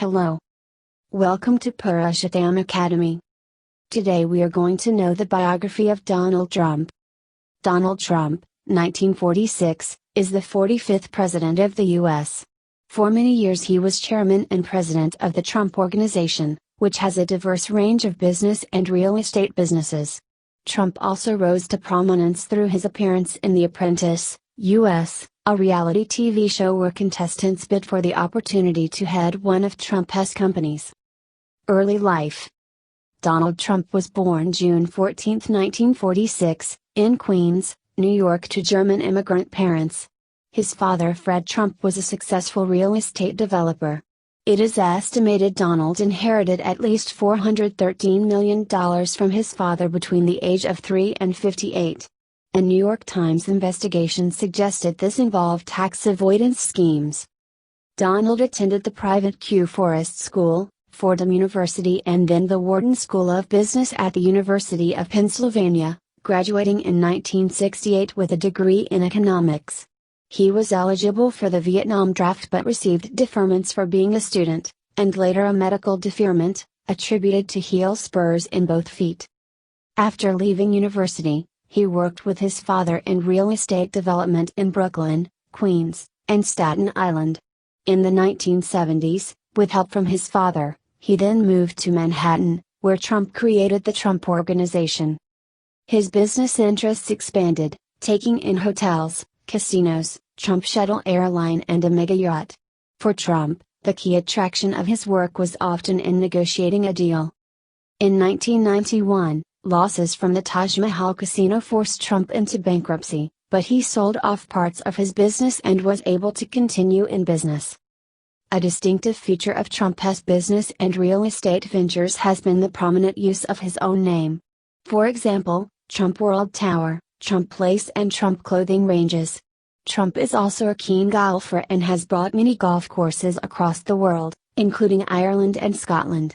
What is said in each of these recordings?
Hello. Welcome to Purushotam Academy. Today we are going to know the biography of Donald Trump. Donald Trump, 1946, is the 45th President of the U.S. For many years he was Chairman and President of the Trump Organization, which has a diverse range of business and real estate businesses. Trump also rose to prominence through his appearance in The Apprentice, U.S., a reality TV show where contestants bid for the opportunity to head one of Trump's companies. Early life. Donald Trump was born June 14, 1946, in Queens, New York to German immigrant parents. His father Fred Trump was a successful real estate developer. It is estimated Donald inherited at least $413 million from his father between the age of 3 and 58. A New York Times investigation suggested this involved tax avoidance schemes. Donald attended the private Q Forest School, Fordham University and then the Wharton School of Business at the University of Pennsylvania, graduating in 1968 with a degree in economics. He was eligible for the Vietnam draft but received deferments for being a student, and later a medical deferment, attributed to heel spurs in both feet. After leaving university, he worked with his father in real estate development in Brooklyn, Queens, and Staten Island. In the 1970s, with help from his father, he then moved to Manhattan, where Trump created the Trump Organization. His business interests expanded, taking in hotels, casinos, Trump Shuttle Airline and a mega yacht. For Trump, the key attraction of his work was often in negotiating a deal. In 1991, losses from the Taj Mahal casino forced Trump into bankruptcy, but he sold off parts of his business and was able to continue in business. A distinctive feature of Trump's business and real estate ventures has been the prominent use of his own name. For example, Trump World Tower, Trump Place and Trump clothing ranges. Trump is also a keen golfer and has bought many golf courses across the world, including Ireland and Scotland.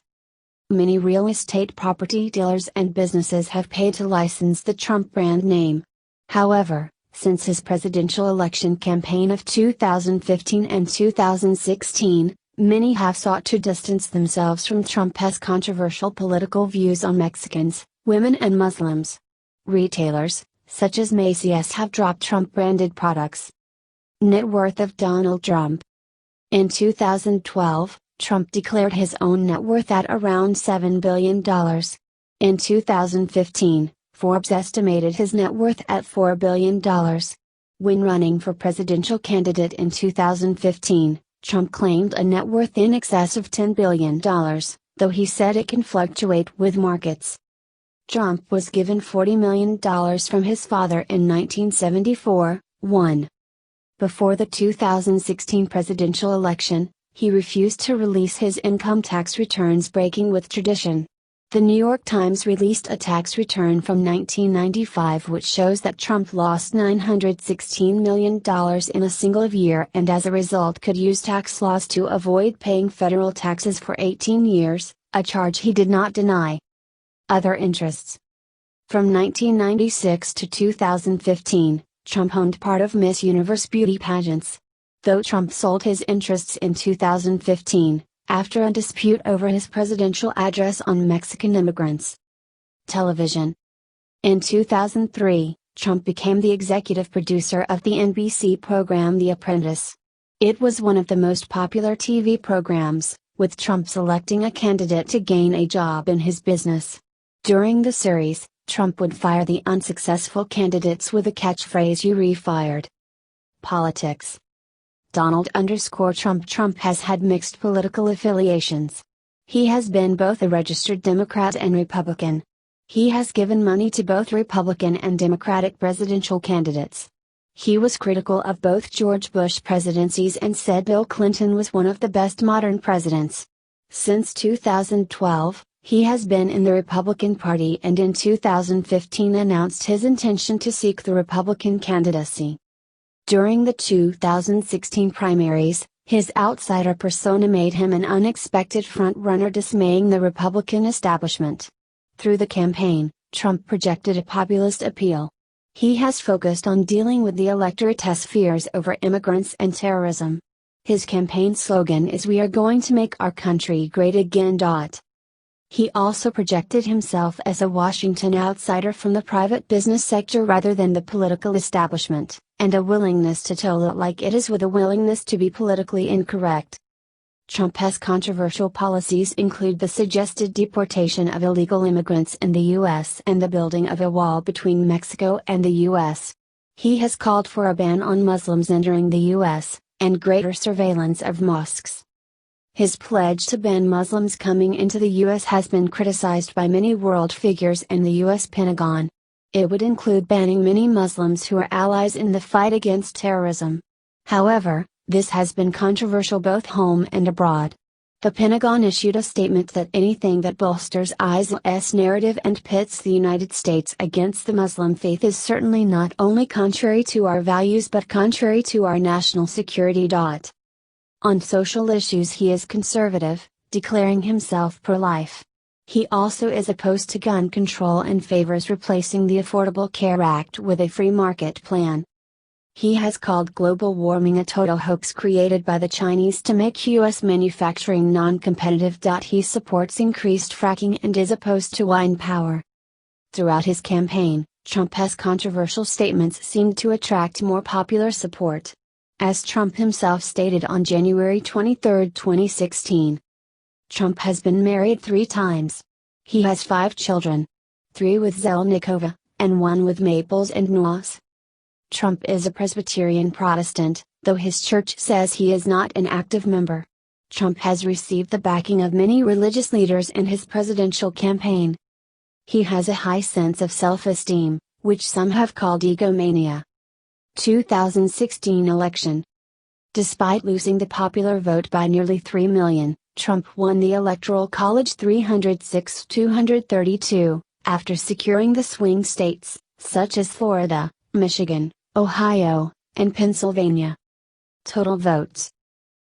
Many real estate property dealers and businesses have paid to license the Trump brand name. However, since his presidential election campaign of 2015 and 2016, many have sought to distance themselves from Trump's controversial political views on Mexicans, women and Muslims. Retailers, such as Macy's, have dropped Trump-branded products. Net worth of Donald Trump. In 2012, Trump declared his own net worth at around $7 billion. In 2015, Forbes estimated his net worth at $4 billion. When running for presidential candidate in 2015, Trump claimed a net worth in excess of $10 billion, though he said it can fluctuate with markets. Trump was given $40 million from his father in 1974. 1. Before the 2016 presidential election, he refused to release his income tax returns, breaking with tradition. The New York Times released a tax return from 1995 which shows that Trump lost $916 million in a single year and as a result could use tax laws to avoid paying federal taxes for 18 years, a charge he did not deny. Other interests. From 1996 to 2015, Trump owned part of Miss Universe beauty pageants. Though Trump sold his interests in 2015, after a dispute over his presidential address on Mexican immigrants. Television. In 2003, Trump became the executive producer of the NBC program The Apprentice. It was one of the most popular TV programs, with Trump selecting a candidate to gain a job in his business. During the series, Trump would fire the unsuccessful candidates with a catchphrase, "You re-fired." Politics. Donald_Trump. Trump has had mixed political affiliations. He has been both a registered Democrat and Republican. He has given money to both Republican and Democratic presidential candidates. He was critical of both George Bush presidencies and said Bill Clinton was one of the best modern presidents. Since 2012, he has been in the Republican Party and in 2015 announced his intention to seek the Republican candidacy. During the 2016 primaries, his outsider persona made him an unexpected front-runner, dismaying the Republican establishment. Through the campaign, Trump projected a populist appeal. He has focused on dealing with the electorate's fears over immigrants and terrorism. His campaign slogan is "We are going to make our country great again." He also projected himself as a Washington outsider from the private business sector rather than the political establishment, and a willingness to tell it like it is with a willingness to be politically incorrect. Trump's controversial policies include the suggested deportation of illegal immigrants in the U.S. and the building of a wall between Mexico and the U.S. He has called for a ban on Muslims entering the U.S., and greater surveillance of mosques. His pledge to ban Muslims coming into the U.S. has been criticized by many world figures and the U.S. Pentagon. It would include banning many Muslims who are allies in the fight against terrorism. However, this has been controversial both home and abroad. The Pentagon issued a statement that anything that bolsters ISIL's narrative and pits the United States against the Muslim faith is certainly not only contrary to our values but contrary to our national security. On social issues he is conservative, declaring himself pro-life. He also is opposed to gun control and favors replacing the Affordable Care Act with a free market plan. He has called global warming a total hoax created by the Chinese to make U.S. manufacturing non-competitive. He supports increased fracking and is opposed to wind power. Throughout his campaign, Trump's controversial statements seemed to attract more popular support. As Trump himself stated on January 23, 2016. Trump has been married 3 times. He has 5 children. 3 with Zelnikova, and 1 with Maples and Noss. Trump is a Presbyterian Protestant, though his church says he is not an active member. Trump has received the backing of many religious leaders in his presidential campaign. He has a high sense of self-esteem, which some have called egomania. 2016 election. Despite losing the popular vote by nearly 3 million, Trump won the Electoral College 306-232, after securing the swing states, such as Florida, Michigan, Ohio, and Pennsylvania. Total votes.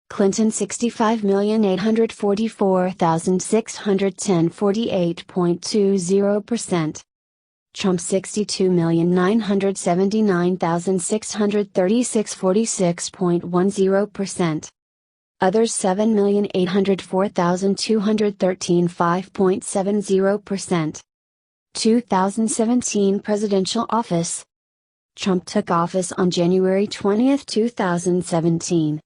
Clinton 65,844,610, 48.20%. Trump 62,979,636, 46.10%. Others 7,804,213, 5.70%. 2017 presidential office. Trump took office on January 20, 2017.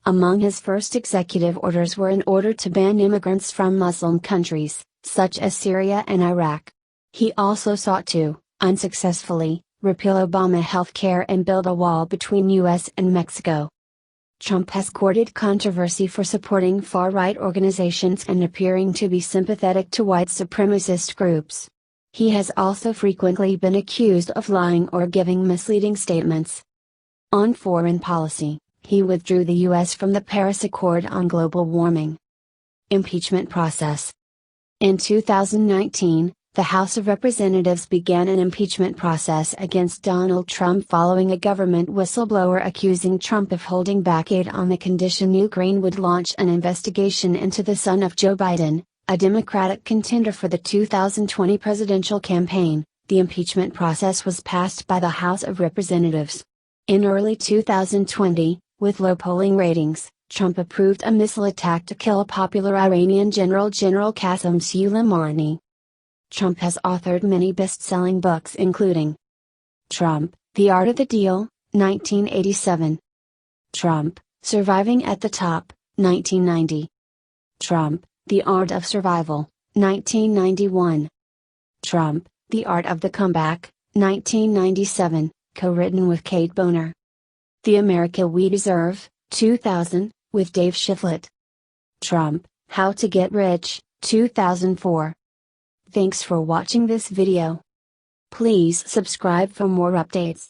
Among his first executive orders were an order to ban immigrants from Muslim countries, such as Syria and Iraq. He also sought to, unsuccessfully, repeal Obama health care and build a wall between U.S. and Mexico. Trump has courted controversy for supporting far-right organizations and appearing to be sympathetic to white supremacist groups. He has also frequently been accused of lying or giving misleading statements. On foreign policy, he withdrew the U.S. from the Paris Accord on global warming. Impeachment process. In 2019, the House of Representatives began an impeachment process against Donald Trump following a government whistleblower accusing Trump of holding back aid on the condition Ukraine would launch an investigation into the son of Joe Biden, a Democratic contender for the 2020 presidential campaign. The impeachment process was passed by the House of Representatives. In early 2020, with low polling ratings, Trump approved a missile attack to kill a popular Iranian General Qasem Soleimani. Trump has authored many best-selling books including Trump, The Art of the Deal, 1987. Trump, Surviving at the Top, 1990. Trump, The Art of Survival, 1991. Trump, The Art of the Comeback, 1997, co-written with Kate Bonner. The America We Deserve, 2000, with Dave Shiflett. Trump, How to Get Rich, 2004. Thanks for watching this video. Please subscribe for more updates.